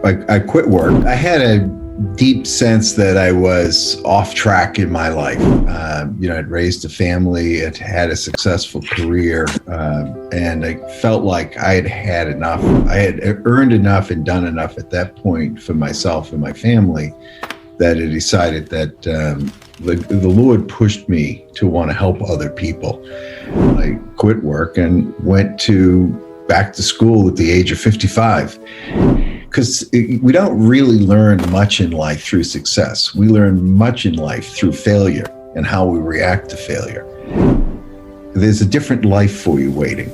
I quit work. I had a deep sense that I was off track in my life. I'd raised a family, I'd had a successful career, and I felt like I had had enough. I had earned enough and done enough at that point for myself and my family that I decided that the Lord pushed me to want to help other people. I quit work and went back to school at the age of 55. Because we don't really learn much in life through success. We learn much in life through failure and how we react to failure. There's a different life for you waiting.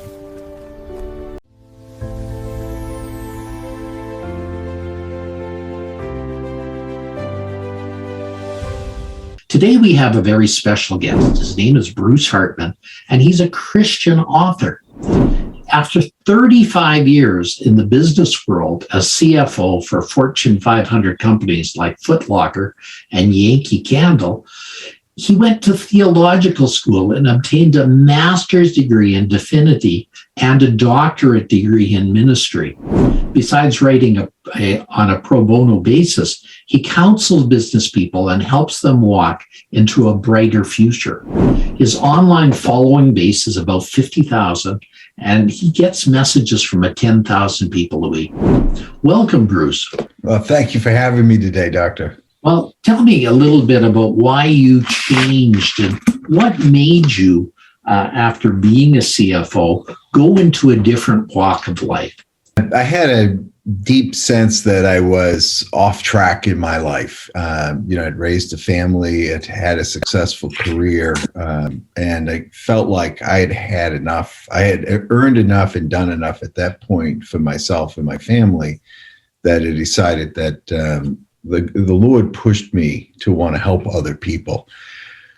Today we have a very special guest. His name is Bruce Hartman, and he's a Christian author. After 35 years in the business world as CFO for Fortune 500 companies like Foot Locker and Yankee Candle, he went to theological school and obtained a master's degree in divinity and a doctorate degree in ministry. Besides writing on a pro bono basis, he counsels business people and helps them walk into a brighter future. His online following base is about 50,000, and he gets messages from 10,000 people a week. Welcome, Bruce. Well, thank you for having me today, Doctor. Well, tell me a little bit about why you changed and what made you, after being a CFO, go into a different walk of life. I had a deep sense that I was off track in my life. I'd raised a family, I'd had a successful career, and I felt like I had had enough. I had earned enough and done enough at that point for myself and my family that I decided that the Lord pushed me to want to help other people.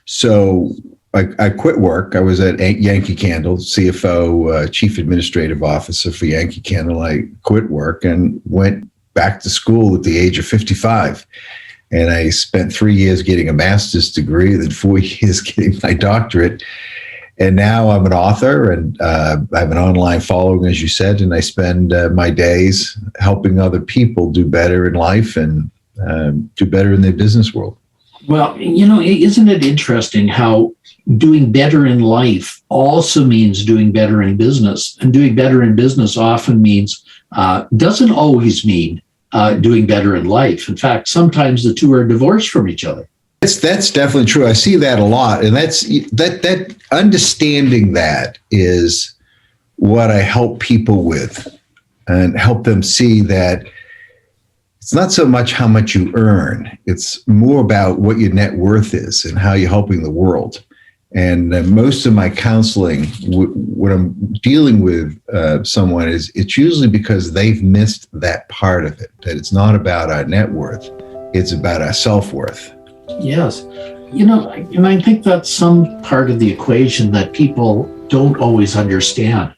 So I quit work. I was at Yankee Candle, CFO, Chief Administrative Officer for Yankee Candle. I quit work and went back to school at the age of 55. And I spent 3 years getting a master's degree, then 4 years getting my doctorate. And now I'm an author and I have an online following, as you said, and I spend my days helping other people do better in life and do better in their business world. Well, isn't it interesting how doing better in life also means doing better in business, and doing better in business often means, doesn't always mean doing better in life. In fact, sometimes the two are divorced from each other. That's definitely true. I see that a lot. And that understanding that is what I help people with and help them see that it's not so much how much you earn. It's more about what your net worth is and how you're helping the world. And most of my counseling, when I'm dealing with someone, it's usually because they've missed that part of it, that it's not about our net worth, it's about our self-worth. Yes. And I think that's some part of the equation that people don't always understand.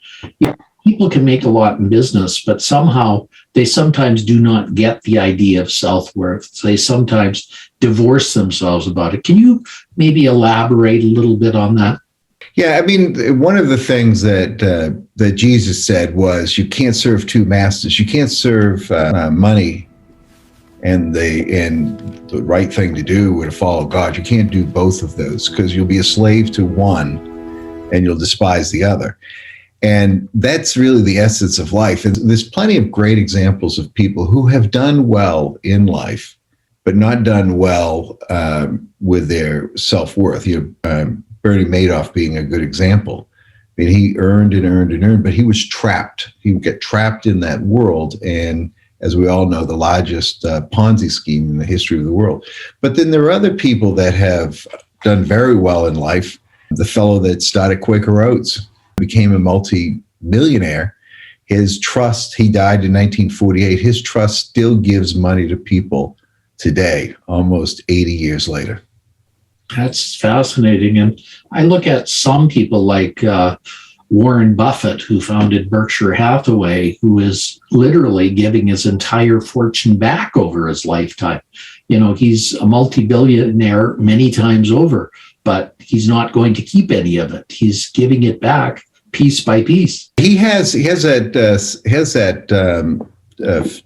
People can make a lot in business, but somehow they sometimes do not get the idea of self-worth. They sometimes divorce themselves about it. Can you maybe elaborate a little bit on that? Yeah, I mean, one of the things that Jesus said was you can't serve two masters. You can't serve money and the right thing to do would follow God. You can't do both of those because you'll be a slave to one and you'll despise the other. And that's really the essence of life. And there's plenty of great examples of people who have done well in life, but not done well with their self-worth. Bernie Madoff being a good example. I mean, he earned and earned and earned, but he was trapped. He would get trapped in that world. And as we all know, the largest Ponzi scheme in the history of the world. But then there are other people that have done very well in life. The fellow that started Quaker Oats became a multi-millionaire. His trust, he died in 1948, his trust still gives money to people today, almost 80 years later. That's fascinating. And I look at some people like Warren Buffett, who founded Berkshire Hathaway, who is literally giving his entire fortune back over his lifetime. He's a multi-billionaire many times over, but he's not going to keep any of it. He's giving it back piece by piece. He has that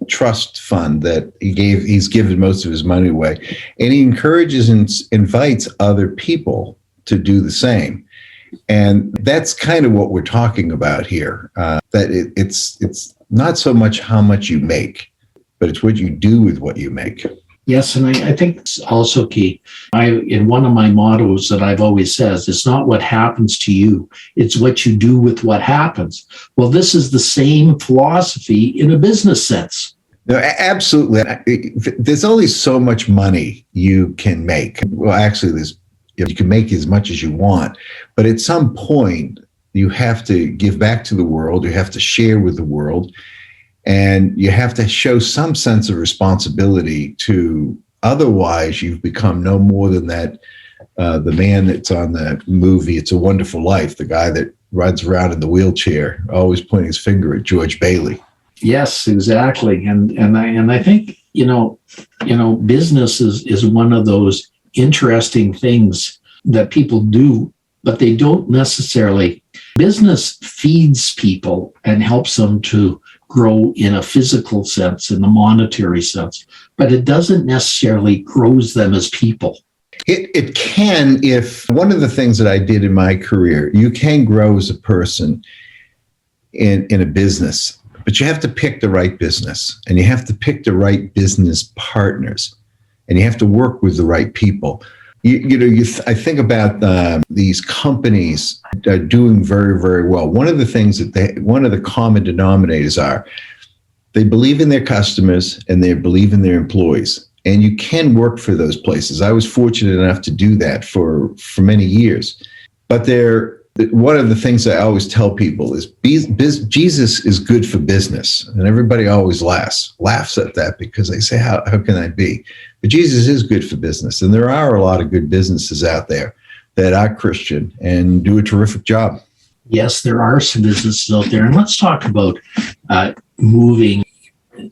trust fund that he's given most of his money away, and he encourages and invites other people to do the same. And that's kind of what we're talking about here, that it's not so much how much you make, but it's what you do with what you make. Yes, and I think it's also key. In one of my mottos that I've always says, it's not what happens to you, it's what you do with what happens. Well, this is the same philosophy in a business sense. No, absolutely. There's only so much money you can make. Well, actually, you can make as much as you want, but at some point, you have to give back to the world, you have to share with the world, and you have to show some sense of responsibility to, otherwise you've become no more than that, the man that's on the movie, It's a Wonderful Life, the guy that rides around in the wheelchair, always pointing his finger at George Bailey. Yes, exactly. And I think, business is one of those interesting things that people do, but they don't necessarily. Business feeds people and helps them to grow in a physical sense, in the monetary sense, but it doesn't necessarily grows them as people. It can, if one of the things that I did in my career, you can grow as a person in a business, but you have to pick the right business, and you have to pick the right business partners, and you have to work with the right people. I think about these companies are doing very, very well. One of the things one of the common denominators are they believe in their customers and they believe in their employees. And you can work for those places. I was fortunate enough to do that for many years. But one of the things I always tell people is Jesus is good for business. And everybody always laughs at that because they say, how can that be? But Jesus is good for business. And there are a lot of good businesses out there that are Christian and do a terrific job. Yes, there are some businesses out there. And let's talk about moving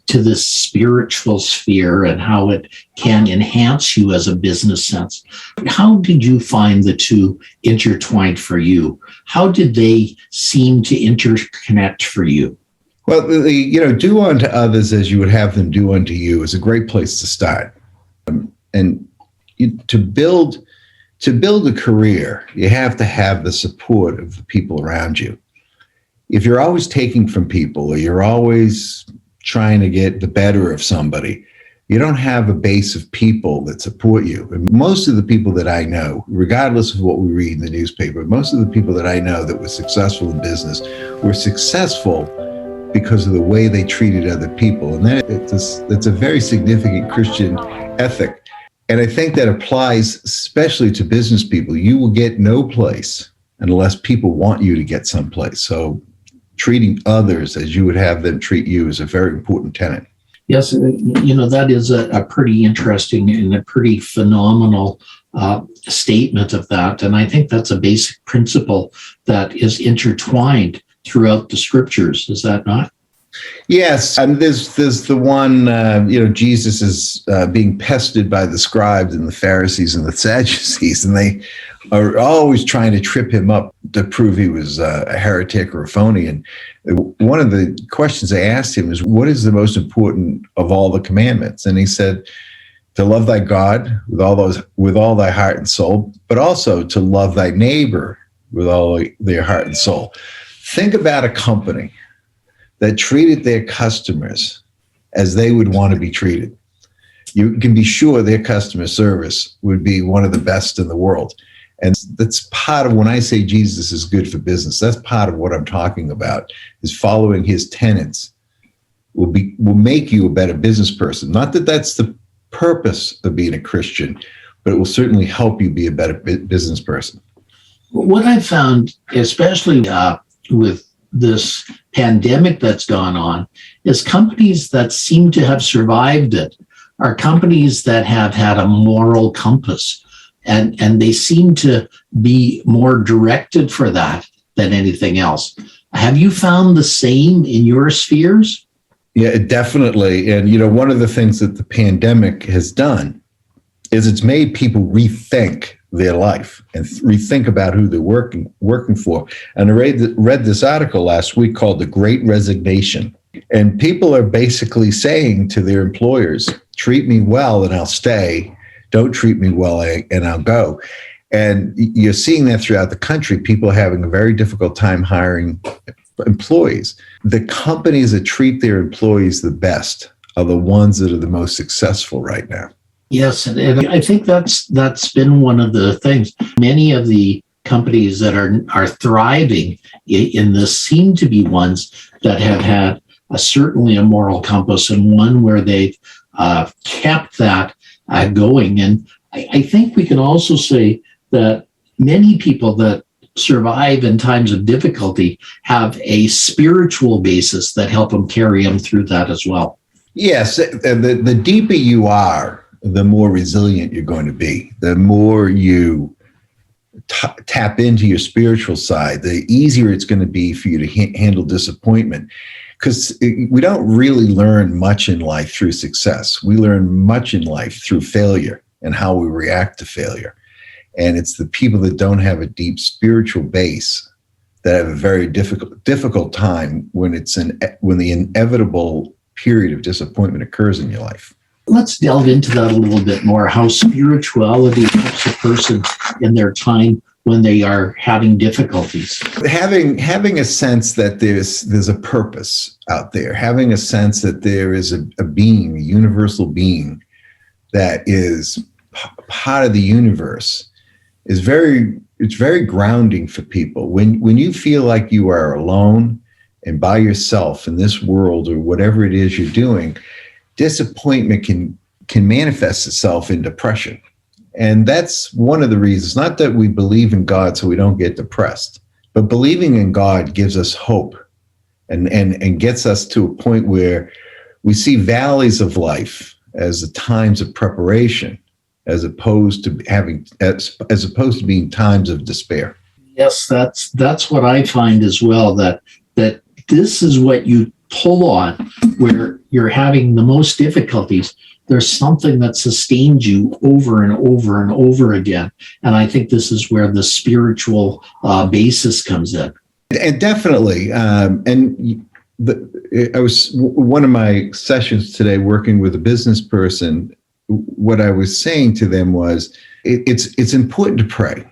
to this spiritual sphere and how it can enhance you as a business sense. How did you find the two intertwined for you? How did they seem to interconnect for you? Well, do unto others as you would have them do unto you is a great place to start. And to build a career, you have to have the support of the people around you. If you're always taking from people, or you're always trying to get the better of somebody, you don't have a base of people that support you. And most of the people that I know, regardless of what we read in the newspaper, most of the people that I know that were successful in business were successful because of the way they treated other people. And that's a very significant Christian ethic. And I think that applies especially to business people. You will get no place unless people want you to get someplace. So treating others as you would have them treat you is a very important tenet. Yes, that is a pretty interesting and a pretty phenomenal statement of that. And I think that's a basic principle that is intertwined throughout the scriptures. Is that not? Yes, and there's the one, Jesus is being pestered by the scribes and the Pharisees and the Sadducees, and they are always trying to trip him up to prove he was a heretic or a phony. And one of the questions they asked him is, what is the most important of all the commandments? And he said, to love thy God with all thy heart and soul, but also to love thy neighbor with all their heart and soul. Think about a company that treated their customers as they would want to be treated. You can be sure their customer service would be one of the best in the world. And that's part of when I say Jesus is good for business, that's part of what I'm talking about, is following his tenets will make you a better business person. Not that that's the purpose of being a Christian, but it will certainly help you be a better business person. What I've found, especially with this pandemic that's gone on, is companies that seem to have survived it are companies that have had a moral compass, and they seem to be more directed for that than anything else. Have you found the same in your spheres? Yeah, definitely. And, one of the things that the pandemic has done is it's made people rethink their life and rethink about who they're working for. And I read this article last week called The Great Resignation. And people are basically saying to their employers, treat me well and I'll stay. Don't treat me well and I'll go. And you're seeing that throughout the country. People are having a very difficult time hiring employees. The companies that treat their employees the best are the ones that are the most successful right now. Yes, and I think that's been one of the things. Many of the companies that are thriving in this seem to be ones that have had certainly a moral compass, and one where they've kept that going. And I think we can also say that many people that survive in times of difficulty have a spiritual basis that help them carry them through that as well. Yes, the deeper you are, the more resilient you're going to be. The more you tap into your spiritual side, the easier it's going to be for you to handle disappointment. Because we don't really learn much in life through success. We learn much in life through failure and how we react to failure. And it's the people that don't have a deep spiritual base that have a very difficult time when when the inevitable period of disappointment occurs in your life. Let's delve into that a little bit more, how spirituality helps a person in their time when they are having difficulties. Having a sense that there's a purpose out there, having a sense that there is a being, a universal being that is part of the universe it's very grounding for people. When you feel like you are alone and by yourself in this world or whatever it is you're doing, disappointment can manifest itself in depression. And that's one of the reasons, not that we believe in God so we don't get depressed, but believing in God gives us hope and gets us to a point where we see valleys of life as the times of preparation, as opposed to being times of despair. Yes, that's what I find as well, that this is what you pull on where you're having the most difficulties. There's something that sustains you over and over and over again. And I think this is where the spiritual basis comes in. And definitely. I was one of my sessions today working with a business person. What I was saying to them was, it's important to pray,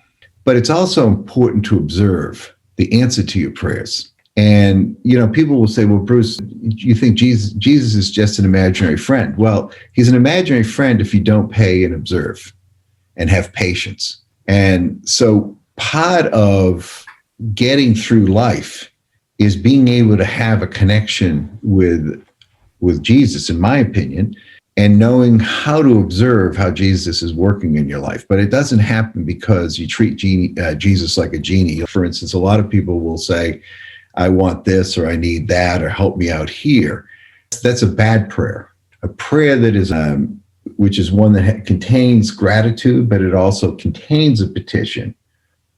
but it's also important to observe the answer to your prayers. And, people will say, well, Bruce, you think Jesus is just an imaginary friend? Well, he's an imaginary friend if you don't pay and observe and have patience. And so part of getting through life is being able to have a connection with Jesus, in my opinion, and knowing how to observe how Jesus is working in your life. But it doesn't happen because you treat Jesus like a genie. For instance, a lot of people will say, I want this, or I need that, or help me out here. That's a bad prayer. A prayer that is, which is one that contains gratitude, but it also contains a petition.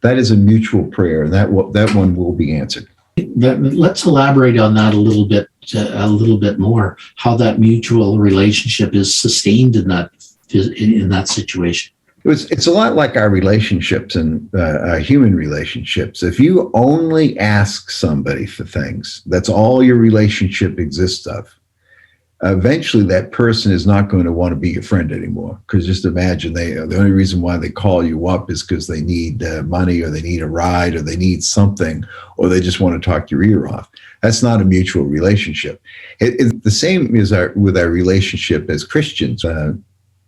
That is a mutual prayer, and that one will be answered. Let's elaborate on that a little bit more. How that mutual relationship is sustained in that situation. It's a lot like our relationships and our human relationships. If you only ask somebody for things, that's all your relationship exists of. Eventually, that person is not going to want to be your friend anymore. Because just imagine, the only reason why they call you up is because they need money, or they need a ride, or they need something, or they just want to talk your ear off. That's not a mutual relationship. It's the same as with our relationship as Christians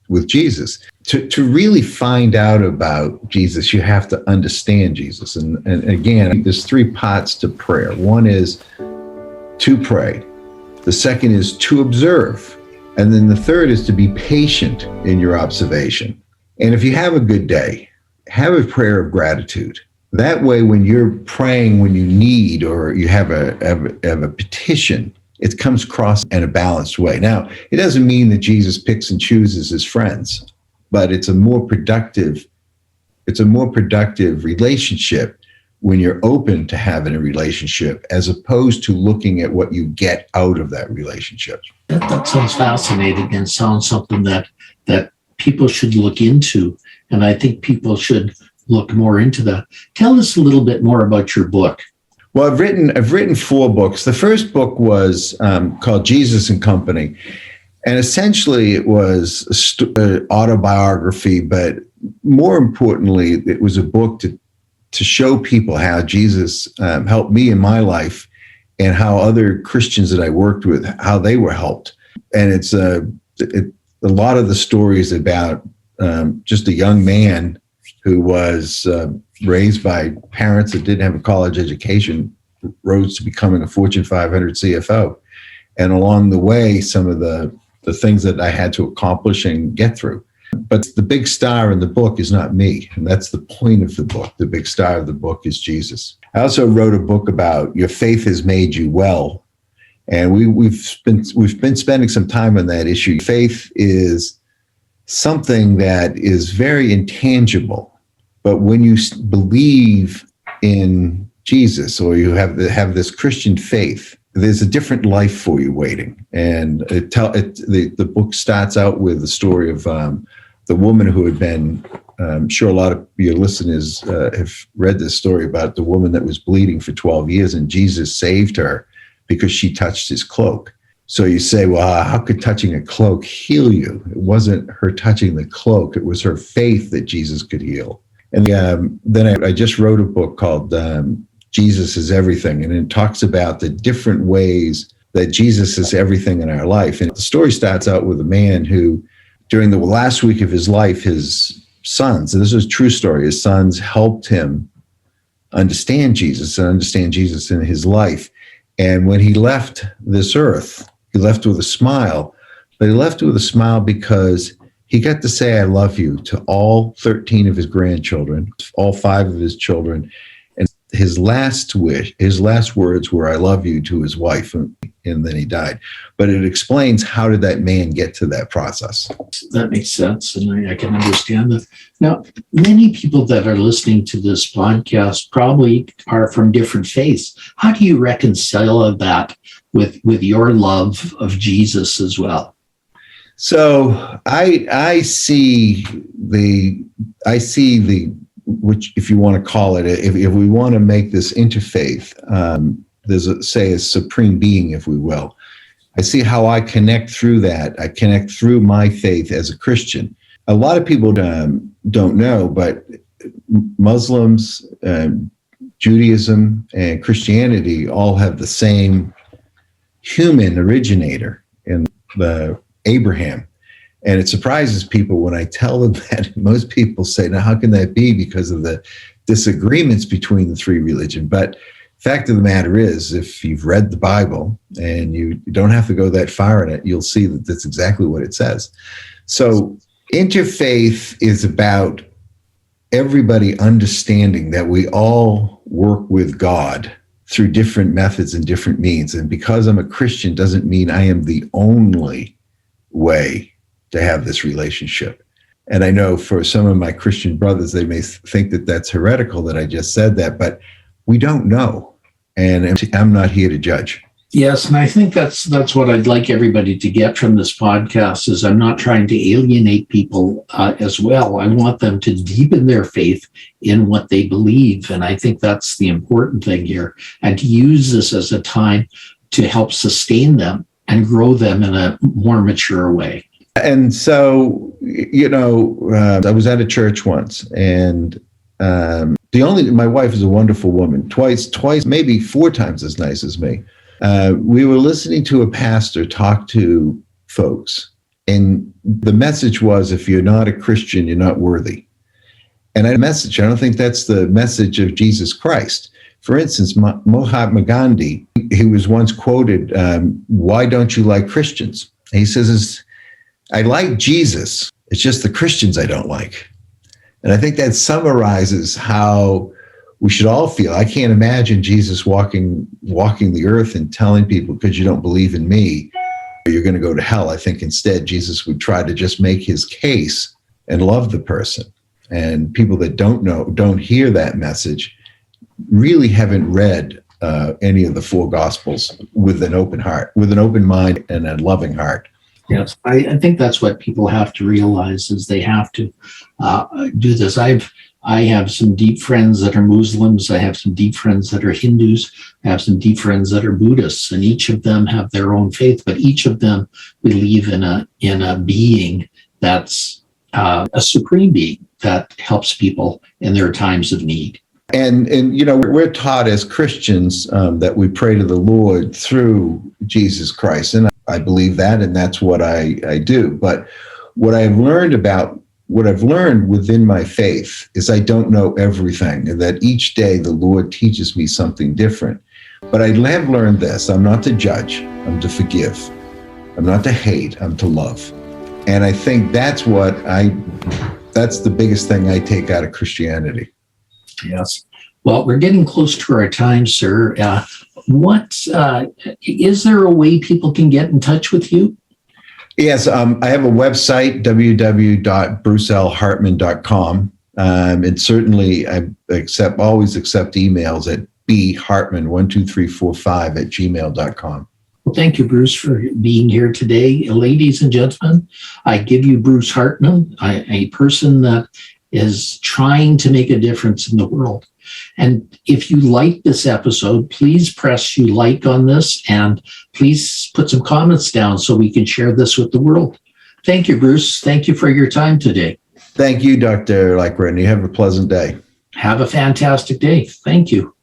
with Jesus. To really find out about Jesus, you have to understand Jesus. And again, there's three parts to prayer. One is to pray. The second is to observe. And then the third is to be patient in your observation. And if you have a good day, have a prayer of gratitude. That way, when you're praying, when you need, or you have a petition, it comes across in a balanced way. Now, it doesn't mean that Jesus picks and chooses his friends, but it's a more productive relationship when you're open to having a relationship, as opposed to looking at what you get out of that relationship. That sounds fascinating, and sounds something that people should look into. And I think people should look more into that. Tell us a little bit more about your book. Well, I've written 4 books. The first book was called Jesus and Company, and essentially it was an autobiography, but more importantly, it was a book to show people how Jesus helped me in my life, and how other Christians that I worked with, how they were helped. And it's a lot of the stories about just a young man who was raised by parents that didn't have a college education, rose to becoming a Fortune 500 CFO. And along the way, some of the things that I had to accomplish and get through. But the big star in the book is not me. And that's the point of the book. The big star of the book is Jesus. I also wrote a book about Your Faith Has Made You Well. And we've been spending some time on that issue. Faith is something that is very intangible. But when you believe in Jesus, or you have this Christian faith, there's a different life for you waiting. And the book starts out with the story of the woman who had been, I'm sure a lot of your listeners have read this story about the woman that was bleeding for 12 years, and Jesus saved her because she touched his cloak. So you say, well, how could touching a cloak heal you? It wasn't her touching the cloak. It was her faith that Jesus could heal. And then I just wrote a book called Jesus is Everything. And it talks about the different ways that Jesus is everything in our life. And the story starts out with a man who, during the last week of his life, his sons, and this is a true story, his sons helped him understand Jesus and understand Jesus in his life. And when he left this earth, he left with a smile, but he left with a smile because he got to say, I love you to all 13 of his grandchildren, all 5 of his children. And his last words were, I love you, to his wife. And then he died. But it explains, how did that man get to that process? That makes sense. And I can understand that. Now, many people that are listening to this podcast probably are from different faiths. How do you reconcile that with your love of Jesus as well? So I see the which, if you want to call it, if we want to make this interfaith, there's a supreme being, if we will. I see how I connect through that. I connect through my faith as a Christian. A lot of people don't know, but Muslims, Judaism, and Christianity all have the same human originator in the Abraham. And it surprises people when I tell them that. Most people say, now, how can that be? Because of the disagreements between the 3 religions. But fact of the matter is, if you've read the Bible, and you don't have to go that far in it, you'll see that that's exactly what it says. So interfaith is about everybody understanding that we all work with God through different methods and different means. And because I'm a Christian doesn't mean I am the only way to have this relationship. And I know for some of my Christian brothers, they may think that that's heretical that I just said that, but we don't know. And I'm not here to judge. Yes, and I think that's what I'd like everybody to get from this podcast is I'm not trying to alienate people as well. I want them to deepen their faith in what they believe. And I think that's the important thing here, and to use this as a time to help sustain them and grow them in a more mature way. And so, I was at a church once, and my wife is a wonderful woman, twice, maybe 4 times as nice as me. We were listening to a pastor talk to folks, and the message was, if you're not a Christian, you're not worthy. And I don't think that's the message of Jesus Christ. For instance, Mahatma Gandhi, he was once quoted, why don't you like Christians? And he says, I like Jesus, it's just the Christians I don't like. And I think that summarizes how we should all feel. I can't imagine Jesus walking the earth and telling people, because you don't believe in me, you're going to go to hell. I think instead Jesus would try to just make his case and love the person. And people that don't hear that message really haven't read any of the 4 Gospels with an open heart, with an open mind and a loving heart. Yes, I think that's what people have to realize is they have to do this. I've I have some deep friends that are Muslims. I have some deep friends that are Hindus. I have some deep friends that are Buddhists, and each of them have their own faith, but each of them believe in a being that's a supreme being that helps people in their times of need. And we're taught as Christians that we pray to the Lord through Jesus Christ, and I believe that, and that's what I do. But what I've learned within my faith is I don't know everything, and that each day the Lord teaches me something different. But I have learned this: I'm not to judge, I'm to forgive. I'm not to hate, I'm to love. And I think that's the biggest thing I take out of Christianity. Yes. Well, we're getting close to our time, sir. Is there a way people can get in touch with you? Yes, I have a website, www.brucelhartman.com. And certainly I always accept emails at bhartman12345@gmail.com. Well, thank you, Bruce, for being here today. Ladies and gentlemen, I give you Bruce Hartman, a person that is trying to make a difference in the world. And if you like this episode, please press you like on this, and please put some comments down so we can share this with the world. Thank you, Bruce. Thank you for your time today. Thank you, Dr. Lycka, and you have a pleasant day. Have a fantastic day. Thank you.